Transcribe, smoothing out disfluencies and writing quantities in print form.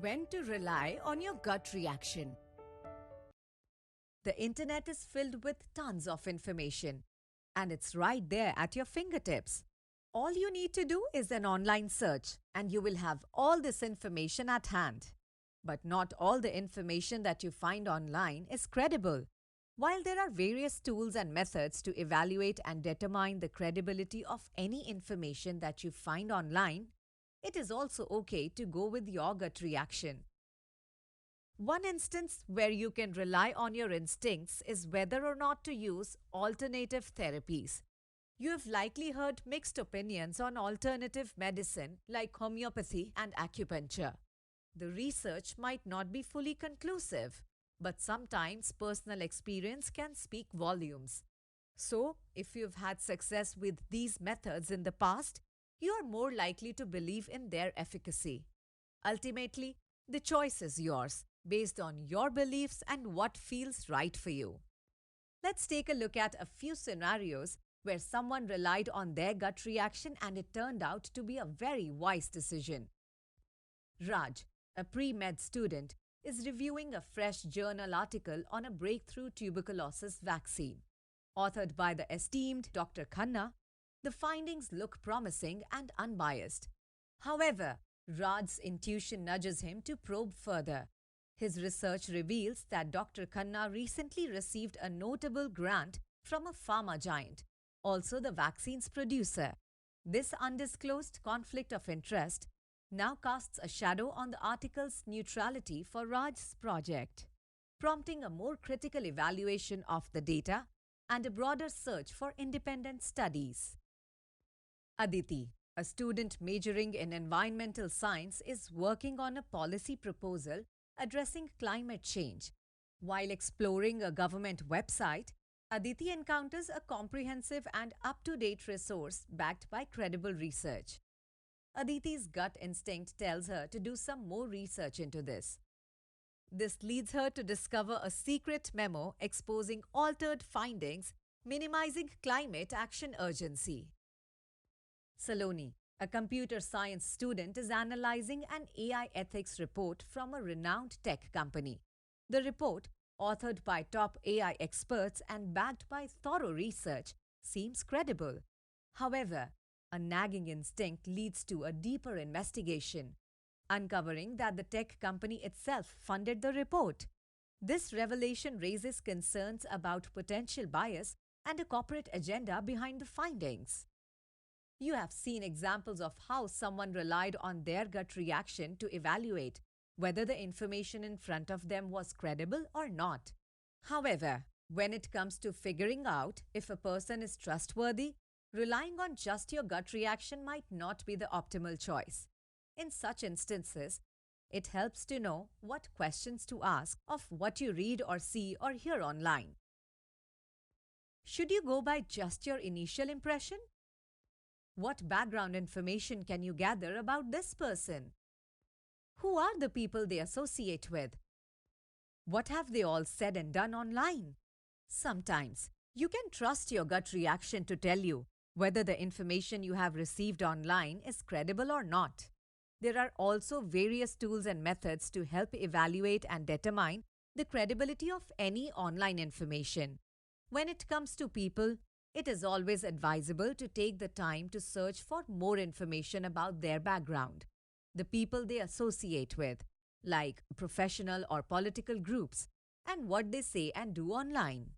When to rely on your gut reaction. The internet is filled with tons of information, and it's right there at your fingertips. All you need to do is an online search, and you will have all this information at hand. But not all the information that you find online is credible. While there are various tools and methods to evaluate and determine the credibility of any information that you find online, it is also okay to go with your gut reaction. One instance where you can rely on your instincts is whether or not to use alternative therapies. You have likely heard mixed opinions on alternative medicine like homeopathy and acupuncture. The research might not be fully conclusive, but sometimes personal experience can speak volumes. So, if you've had success with these methods in the past, you are more likely to believe in their efficacy. Ultimately, the choice is yours, based on your beliefs and what feels right for you. Let's take a look at a few scenarios where someone relied on their gut reaction and it turned out to be a very wise decision. Raj, a pre-med student, is reviewing a fresh journal article on a breakthrough tuberculosis vaccine. Authored by the esteemed Dr. Khanna, the findings look promising and unbiased. However, Raj's intuition nudges him to probe further. His research reveals that Dr. Khanna recently received a notable grant from a pharma giant, also the vaccine's producer. This undisclosed conflict of interest now casts a shadow on the article's neutrality for Raj's project, prompting a more critical evaluation of the data and a broader search for independent studies. Aditi, a student majoring in environmental science, is working on a policy proposal addressing climate change. While exploring a government website, Aditi encounters a comprehensive and up-to-date resource backed by credible research. Aditi's gut instinct tells her to do some more research into this. This leads her to discover a secret memo exposing altered findings, minimizing climate action urgency. Saloni, a computer science student, is analyzing an AI ethics report from a renowned tech company. The report, authored by top AI experts and backed by thorough research, seems credible. However, a nagging instinct leads to a deeper investigation, uncovering that the tech company itself funded the report. This revelation raises concerns about potential bias and a corporate agenda behind the findings. You have seen examples of how someone relied on their gut reaction to evaluate whether the information in front of them was credible or not. However, when it comes to figuring out if a person is trustworthy, relying on just your gut reaction might not be the optimal choice. In such instances, it helps to know what questions to ask of what you read or see or hear online. Should you go by just your initial impression? What background information can you gather about this person? Who are the people they associate with? What have they all said and done online? Sometimes, you can trust your gut reaction to tell you whether the information you have received online is credible or not. There are also various tools and methods to help evaluate and determine the credibility of any online information. When it comes to people, it is always advisable to take the time to search for more information about their background, the people they associate with, like professional or political groups, and what they say and do online.